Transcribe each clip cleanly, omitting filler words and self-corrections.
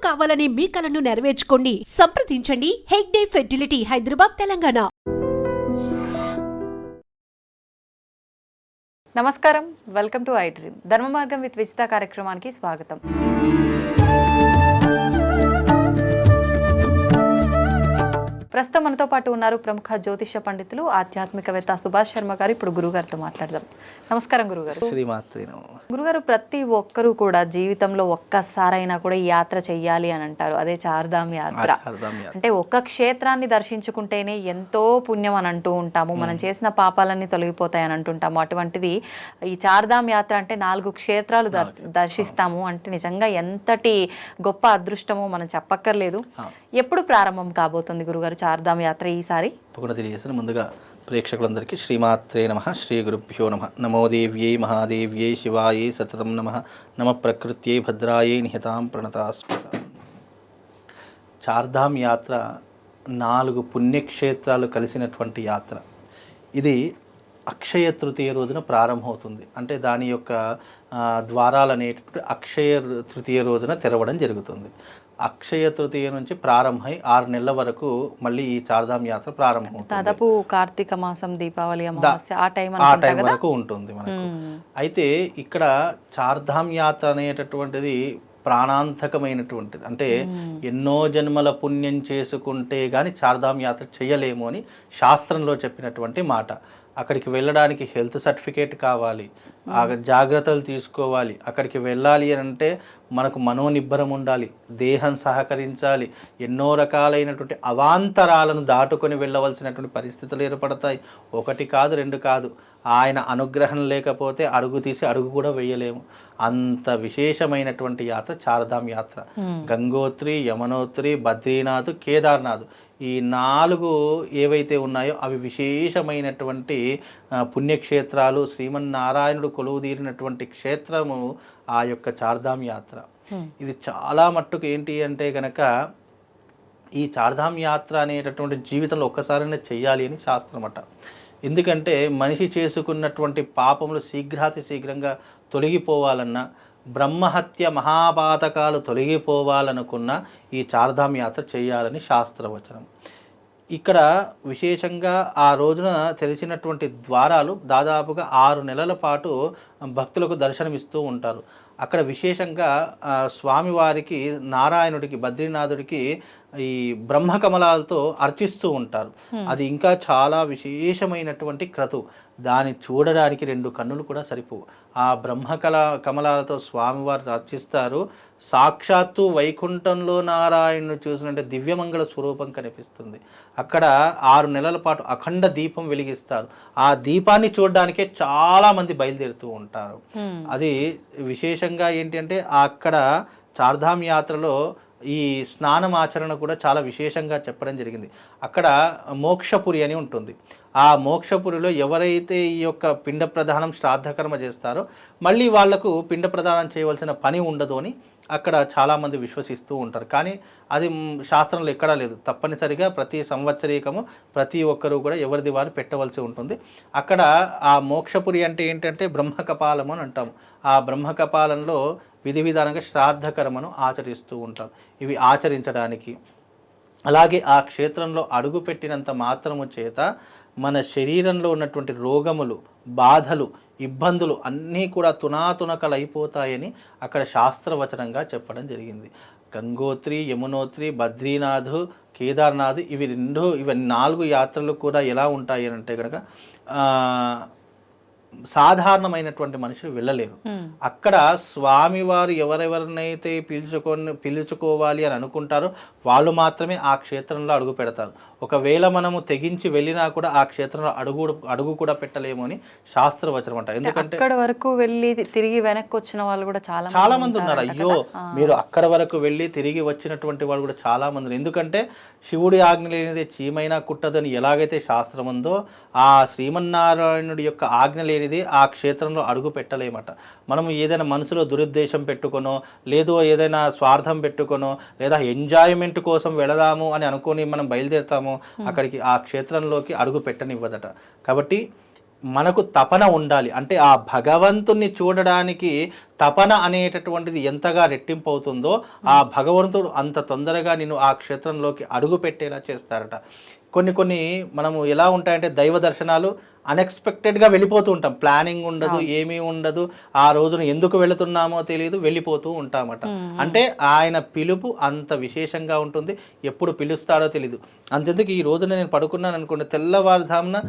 కావాలనే మీ కలను నెరవేర్చుకోండి. సంప్రదించండి హెగ్డే ఫెర్టిలిటీ, హైదరాబాద్, తెలంగాణ. నమస్కారం, వెల్కమ్ టు ఐ డ్రీమ్. ధర్మ మార్గం విత్ విజిత కార్యక్రమానికి స్వాగతం. ప్రస్తుతం మనతో పాటు ఉన్నారు ప్రముఖ జ్యోతిష పండితులు, ఆధ్యాత్మికవేత్త సుభాష్ శర్మ గారు. ఇప్పుడు గురుగారితో మాట్లాడదాం. నమస్కారం గురుగారు. గురుగారు, ప్రతి ఒక్కరూ కూడా జీవితంలో ఒక్కసారైనా కూడా ఈ యాత్ర చెయ్యాలి అని అంటారు. అదే చార్ధామ్ యాత్ర. అంటే ఒక్క క్షేత్రాన్ని దర్శించుకుంటేనే ఎంతో పుణ్యం అని అంటూ ఉంటాము. మనం చేసిన పాపాలన్నీ తొలగిపోతాయి అని అంటుంటాము. అటువంటిది ఈ చార్ధామ్ యాత్ర అంటే 4 క్షేత్రాలు దర్శిస్తాము అంటే నిజంగా ఎంతటి గొప్ప అదృష్టమో మనం చెప్పక్కర్లేదు. ఎప్పుడు ప్రారంభం కాబోతుంది గురుగారు చార్ధామ్ యాత్ర ఈసారి? తప్పకుండా తెలియజేసిన ముందుగా ప్రేక్షకులందరికీ శ్రీమాత్రే నమః, శ్రీ గురుభ్యో నమః. నమో దేవ్యై మహాదేవ్యై శివాయై సతతం నమః. నమ ప్రకృత్యై భద్రాయై నిహతాం ప్రణతాస్మృత. చార్ధామ్ యాత్ర 4 పుణ్యక్షేత్రాలు కలిసినటువంటి యాత్ర. ఇది అక్షయ తృతీయ రోజున ప్రారంభమవుతుంది. అంటే దాని యొక్క ద్వారాలు అనేటువంటి అక్షయ తృతీయ రోజున తెరవడం జరుగుతుంది. అక్షయ తృతీయ నుంచి ప్రారంభమై 6 నెలల వరకు మళ్ళీ ఈ చార్ధామ్ యాత్ర ప్రారంభమవుతుంది. దాదాపు కార్తీక మాసం, దీపావళి, అమావాస్య ఆ టైం వరకు ఉంటుంది మనకు. అయితే ఇక్కడ చార్ధామ్ యాత్ర అనేటటువంటిది ప్రాణాంతకమైనటువంటిది. అంటే ఎన్నో జన్మల పుణ్యం చేసుకుంటే గాని చార్ధామ్ యాత్ర చేయలేము అని శాస్త్రంలో చెప్పినటువంటి మాట. అక్కడికి వెళ్ళడానికి హెల్త్ సర్టిఫికేట్ కావాలి, జాగ్రత్తలు తీసుకోవాలి. అక్కడికి వెళ్ళాలి అని అంటే మనకు మనోనిబ్బరం ఉండాలి, దేహం సహకరించాలి, ఎన్నో రకాలైనటువంటి అవాంతరాలను దాటుకొని వెళ్ళవలసినటువంటి పరిస్థితులు ఏర్పడతాయి. 1 కాదు 2 కాదు. ఆయన అనుగ్రహం లేకపోతే అడుగు తీసి అడుగు కూడా వేయలేము. అంత విశేషమైనటువంటి యాత్ర చార్ధామ్ యాత్ర. గంగోత్రి, యమునోత్రి, బద్రీనాథ్, కేదార్నాథ్, ఈ 4 ఏవైతే ఉన్నాయో అవి విశేషమైనటువంటి పుణ్యక్షేత్రాలు. శ్రీమన్నారాయణుడు కొలువుదీరినటువంటి క్షేత్రము ఆ యొక్క చార్ధామ్ యాత్ర. ఇది చాలా మట్టుకు ఏంటి అంటే కనుక ఈ చార్ధామ్ యాత్ర అనేటటువంటి జీవితంలో ఒక్కసారైనా చెయ్యాలి అని శాస్త్రం అట. ఎందుకంటే మనిషి చేసుకున్నటువంటి పాపములు శీఘ్రాతి శీఘ్రంగా తొలగిపోవాలన్నా, బ్రహ్మహత్య మహాపాతకాలు తొలగిపోవాలనుకున్న ఈ చార్ధామ్ యాత్ర చేయాలని శాస్త్రవచనం. ఇక్కడ విశేషంగా ఆ రోజున తెలిసినటువంటి ద్వారాలు దాదాపుగా 6 నెలల పాటు భక్తులకు దర్శనమిస్తూ ఉంటారు. అక్కడ విశేషంగా స్వామివారికి, నారాయణుడికి, బద్రీనాథుడికి ఈ బ్రహ్మకమలాలతో అర్చిస్తూ ఉంటారు. అది ఇంకా చాలా విశేషమైనటువంటి క్రతు. దాన్ని చూడడానికి 2 కన్నులు కూడా సరిపోవు. ఆ కమలాలతో స్వామివారు అర్చిస్తారు. సాక్షాత్తు వైకుంఠంలో నారాయణుడు చూసినట్టే దివ్యమంగళ స్వరూపం కనిపిస్తుంది. అక్కడ 6 నెలల పాటు అఖండ దీపం వెలిగిస్తారు. ఆ దీపాన్ని చూడడానికే చాలా మంది బయలుదేరుతూ ఉంటారు. అది విశేషంగా ఏంటి అంటే అక్కడ చార్ధామ్ యాత్రలో ఈ స్నానం ఆచరణ కూడా చాలా విశేషంగా చెప్పడం జరిగింది. అక్కడ మోక్షపురి అని ఉంటుంది. ఆ మోక్షపురిలో ఎవరైతే ఈ యొక్క పిండ ప్రదానం, శ్రాద్ధకర్మ చేస్తారో మళ్ళీ వాళ్లకు పిండ ప్రదానం చేయవలసిన పని ఉండదు అని అక్కడ చాలామంది విశ్వసిస్తూ ఉంటారు. కానీ అది శాస్త్రంలో ఎక్కడా లేదు. తప్పనిసరిగా ప్రతి సంవత్సరీకము ప్రతి ఒక్కరూ కూడా ఎవరిది వారు పెట్టవలసి ఉంటుంది. అక్కడ ఆ మోక్షపురి అంటే ఏంటంటే బ్రహ్మకపాలం అని అంటాము. ఆ బ్రహ్మకపాలంలో విధి విధానంగా శ్రాద్ధకర్మను ఆచరిస్తూ ఉంటాం. ఇవి ఆచరించడానికి, అలాగే ఆ క్షేత్రంలో అడుగుపెట్టినంత మాత్రము చేత మన శరీరంలో ఉన్నటువంటి రోగములు, బాధలు, ఇబ్బందులు అన్నీ కూడా తునాతునకలైపోతాయని అక్కడ శాస్త్రవచనంగా చెప్పడం జరిగింది. గంగోత్రి, యమునోత్రి, బద్రీనాథ్, కేదార్నాథ్ ఇవి 4 యాత్రలు కూడా ఎలా ఉంటాయి అని అంటే కనుక సాధారణమైనటువంటి మనుషులు వెళ్ళలేరు. అక్కడ స్వామివారు ఎవరెవరినైతే పిలుచుకోవాలి అని అనుకుంటారో వాళ్ళు మాత్రమే ఆ క్షేత్రంలో అడుగు పెడతారు. ఒకవేళ మనము తెగించి వెళ్ళినా కూడా ఆ క్షేత్రంలో అడుగు కూడా పెట్టలేము అని శాస్త్రవచనం అంట. ఎందుకంటే అక్కడ వరకు వెళ్ళి తిరిగి వెనక్కి వచ్చిన వాళ్ళు కూడా చాలా మంది ఉన్నారు. అయ్యో, మీరు అక్కడ వరకు వెళ్ళి తిరిగి వచ్చినటువంటి వాళ్ళు కూడా చాలా మంది ఉన్నారు. ఎందుకంటే శివుడి ఆజ్ఞ లేనిదే చీమైనా కుట్టదని ఎలాగైతే శాస్త్రం ఉందో, ఆ శ్రీమన్నారాయణుడి యొక్క ఆజ్ఞ లేనిది ఆ క్షేత్రంలో అడుగు పెట్టలేమట. మనము ఏదైనా మనసులో దురుద్దేశం పెట్టుకొనో, లేదో ఏదైనా స్వార్థం పెట్టుకొనో, లేదా ఎంజాయ్మెంట్ కోసం వెళదాము అని అనుకొని మనం బయలుదేరుతాము, అక్కడికి ఆ క్షేత్రంలోకి అడుగు పెట్టనివ్వదట. కాబట్టి మనకు తపన ఉండాలి. అంటే ఆ భగవంతుణ్ణి చూడడానికి తపన అనేటటువంటిది ఎంతగా రెట్టింపు అవుతుందో ఆ భగవంతుడు అంత తొందరగా నిన్ను ఆ క్షేత్రంలోకి అడుగు పెట్టేలా చేస్తారట. కొన్ని మనము ఎలా ఉంటాయంటే దైవ దర్శనాలు అన్ఎక్స్పెక్టెడ్గా వెళ్ళిపోతూ ఉంటాం. ప్లానింగ్ ఉండదు, ఏమీ ఉండదు. ఆ రోజున ఎందుకు వెళుతున్నామో తెలియదు, వెళ్ళిపోతూ ఉంటామట. అంటే ఆయన పిలుపు అంత విశేషంగా ఉంటుంది. ఎప్పుడు పిలుస్తాడో తెలియదు. అంతెందుకు ఈ రోజున నేను పడుకున్నాను అనుకోండి, తెల్లవారుజామున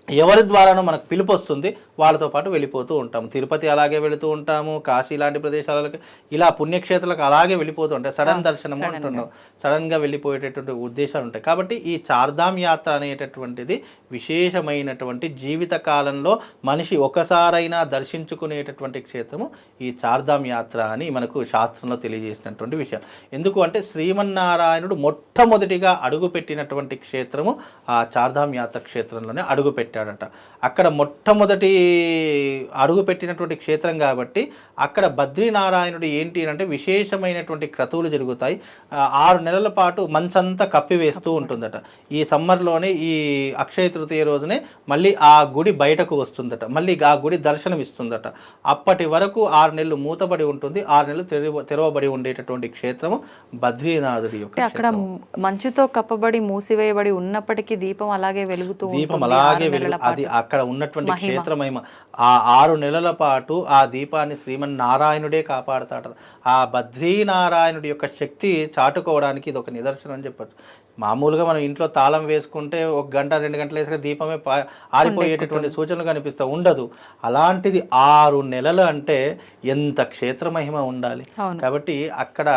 ఎవరి ద్వారానో మనకు పిలుపు వస్తుంది, వాళ్ళతో పాటు వెళ్ళిపోతూ ఉంటాము. తిరుపతి అలాగే వెళుతూ ఉంటాము, కాశీ లాంటి ప్రదేశాలకు, ఇలా పుణ్యక్షేత్రాలకు అలాగే వెళ్ళిపోతూ ఉంటాయి. సడన్ దర్శనము అంటున్నాం, సడన్గా వెళ్ళిపోయేటటువంటి ఉద్దేశాలు ఉంటాయి. కాబట్టి ఈ చార్ధామ్ యాత్ర అనేటటువంటిది విశేషమైనటువంటి జీవిత కాలంలో మనిషి ఒకసారైనా దర్శించుకునేటటువంటి క్షేత్రము ఈ చార్ధామ్ యాత్ర అని మనకు శాస్త్రంలో తెలియజేసినటువంటి విషయం. ఎందుకు అంటే శ్రీమన్నారాయణుడు మొట్టమొదటిగా అడుగుపెట్టినటువంటి క్షేత్రము ఆ చార్ధామ్ యాత్ర క్షేత్రంలోనే అడుగుపెట్టాడట. అక్కడ మొట్టమొదటి అడుగు పెట్టినటువంటి క్షేత్రం కాబట్టి అక్కడ బద్రీనారాయణుడు ఏంటి అంటే విశేషమైనటువంటి క్రతువులు జరుగుతాయి. 6 నెలల పాటు మంచంతా కప్పివేస్తూ ఉంటుందట. ఈ సమ్మర్లోనే ఈ అక్షయ తృతీయ రోజునే మళ్ళీ ఆ గుడి బయటకు వస్తుందట, మళ్ళీ ఆ గుడి దర్శనం ఇస్తుందట. అప్పటి వరకు 6 నెలలు మూతబడి ఉంటుంది, 6 నెలలు తెరవబడి ఉండేటటువంటి క్షేత్రము బద్రీనాథుడి యొక్క. అక్కడ మంచుతో కప్పబడి మూసివేయబడి ఉన్నప్పటికీ దీపం అలాగే వెలుగుతూ దీపం అలాగే అది అక్కడ ఉన్నటువంటి క్షేత్ర మహిమ. ఆ 6 నెలల పాటు ఆ దీపాన్ని శ్రీమన్నారాయణుడే కాపాడుతాడు. ఆ బద్రీనారాయణుడి యొక్క శక్తి చాటుకోవడానికి ఇది ఒక నిదర్శనం అని చెప్పచ్చు. మామూలుగా మనం ఇంట్లో తాళం వేసుకుంటే 1 గంట 2 గంటలు వేసుకుని దీపమే ఆరిపోయేటటువంటి సూచనలు కనిపిస్తూ ఉండదు. అలాంటిది 6 నెలలు అంటే ఎంత క్షేత్ర మహిమ ఉండాలి. కాబట్టి అక్కడ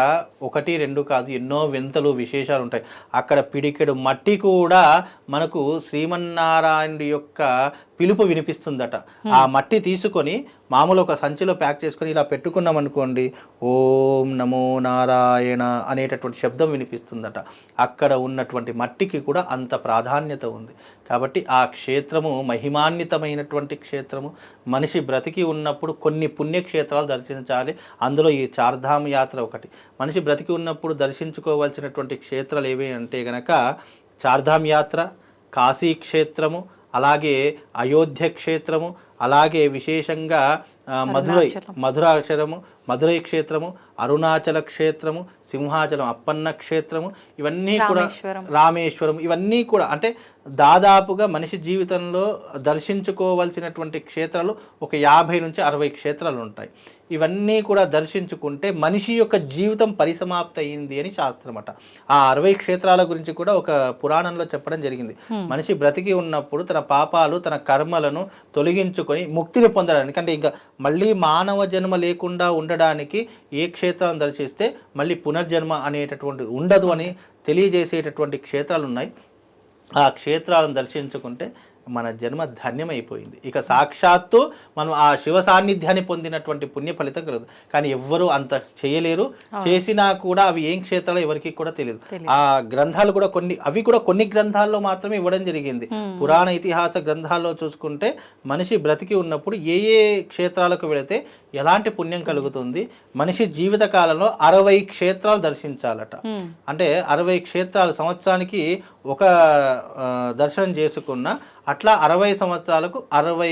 1, 2 కాదు, ఎన్నో వింతలు విశేషాలు ఉంటాయి. అక్కడ పిడికెడు మట్టి కూడా మనకు శ్రీమన్నారాయణుడి యొక్క పిలుపు వినిపిస్తుందట. ఆ మట్టి తీసుకొని మామూలు ఒక సంచిలో ప్యాక్ చేసుకొని ఇలా పెట్టుకున్నాం అనుకోండి, ఓం నమో నారాయణ అనేటటువంటి శబ్దం వినిపిస్తుందట. అక్కడ ఉన్నటువంటి మట్టికి కూడా అంత ప్రాధాన్యత ఉంది. కాబట్టి ఆ క్షేత్రము మహిమాన్వితమైనటువంటి క్షేత్రము. మనిషి బ్రతికి ఉన్నప్పుడు కొన్ని పుణ్యక్షేత్రాలు దర్శించాలి. అందులో ఈ చార్ధామ్ యాత్ర ఒకటి. మనిషి బ్రతికి ఉన్నప్పుడు దర్శించుకోవాల్సినటువంటి క్షేత్రాలు ఏవి అంటే గనక చార్ధామ్ యాత్ర, కాశీ క్షేత్రము, అలాగే అయోధ్య క్షేత్రము, అలాగే విశేషంగా మధురై క్షేత్రము, అరుణాచల క్షేత్రము, సింహాచలం అప్పన్న క్షేత్రము, ఇవన్నీ కూడా రామేశ్వరం, ఇవన్నీ కూడా అంటే దాదాపుగా మనిషి జీవితంలో దర్శించుకోవాల్సినటువంటి క్షేత్రాలు ఒక 50 నుంచి 60 క్షేత్రాలు ఉంటాయి. ఇవన్నీ కూడా దర్శించుకుంటే మనిషి యొక్క జీవితం పరిసమాప్తి అయింది అని శాస్త్రం అట. ఆ 60 క్షేత్రాల గురించి కూడా ఒక పురాణంలో చెప్పడం జరిగింది. మనిషి బ్రతికి ఉన్నప్పుడు తన పాపాలు, తన కర్మలను తొలగించుకొని ముక్తిని పొందడానికి, అంటే ఇంకా మళ్ళీ మానవ జన్మ లేకుండా ఉండడానికి ఏ క్షేత్రాన్ని దర్శిస్తే మళ్ళీ పునర్జన్మ అనేటటువంటి ఉండదు అని తెలియజేసేటటువంటి క్షేత్రాలు ఉన్నాయి. ఆ క్షేత్రాలను దర్శించుకుంటే మన జన్మ ధన్యమైపోయింది. ఇక సాక్షాత్తు మనం ఆ శివ సాన్నిధ్యాన్ని పొందినటువంటి పుణ్య ఫలితం కలదు. కానీ ఎవ్వరూ అంత చేయలేరు. చేసినా కూడా అవి ఏం క్షేత్రాలు ఎవరికి కూడా తెలియదు. ఆ గ్రంథాలు కూడా కొన్ని గ్రంథాల్లో మాత్రమే ఇవ్వడం జరిగింది. పురాణ ఇతిహాస గ్రంథాల్లో చూసుకుంటే మనిషి బ్రతికి ఉన్నప్పుడు ఏ ఏ క్షేత్రాలకు వెళితే ఎలాంటి పుణ్యం కలుగుతుంది, మనిషి జీవిత కాలంలో 60 క్షేత్రాలు దర్శించాలట. అంటే 60 క్షేత్రాలు సంవత్సరానికి ఒక దర్శనం చేసుకున్న అట్లా 60 సంవత్సరాలకు 60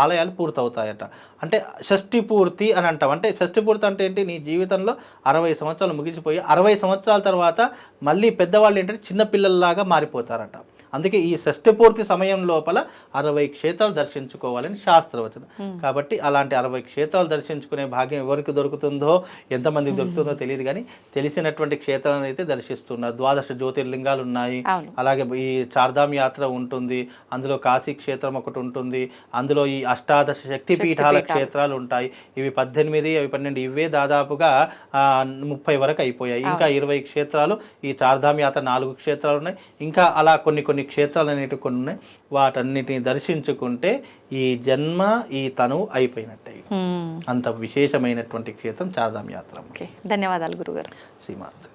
ఆలయాలు పూర్తవుతాయట. అంటే షష్ఠి పూర్తి అని అంటాం. అంటే షష్ఠి పూర్తి అంటే ఏంటి, నీ జీవితంలో 60 సంవత్సరాలు ముగిసిపోయి 60 సంవత్సరాల తర్వాత మళ్ళీ పెద్దవాళ్ళు ఏంటంటే చిన్నపిల్లల్లాగా మారిపోతారట. అందుకే ఈ షష్ఠి పూర్తి సమయం లోపల 60 క్షేత్రాలు దర్శించుకోవాలని శాస్త్రవచనం. కాబట్టి అలాంటి 60 క్షేత్రాలు దర్శించుకునే భాగ్యం ఎవరికి దొరుకుతుందో, ఎంతమందికి దొరుకుతుందో తెలియదు, కానీ తెలిసినటువంటి క్షేత్రాలను అయితే దర్శిస్తున్నారు. 12 జ్యోతిర్లింగాలు ఉన్నాయి. అలాగే ఈ చార్ధామ్ యాత్ర ఉంటుంది. అందులో కాశీ క్షేత్రం ఒకటి ఉంటుంది. అందులో ఈ 18 శక్తిపీఠాల క్షేత్రాలు ఉంటాయి. ఇవి 18, అవి 12, ఇవే దాదాపుగా 30 వరకు అయిపోయాయి. ఇంకా 20 క్షేత్రాలు, ఈ చార్ధామ్ యాత్ర 4 క్షేత్రాలు ఉన్నాయి. ఇంకా అలా కొన్ని క్షేత్రాలు అనేవి కొన్ని ఉన్నాయి. వాటన్నిటిని దర్శించుకుంటే ఈ జన్మ, ఈ తనువు అయిపోయినట్టే. అంత విశేషమైనటువంటి క్షేత్రం చార్ధామ్ యాత్ర. ధన్యవాదాలు గురుగారు. శ్రీమాత.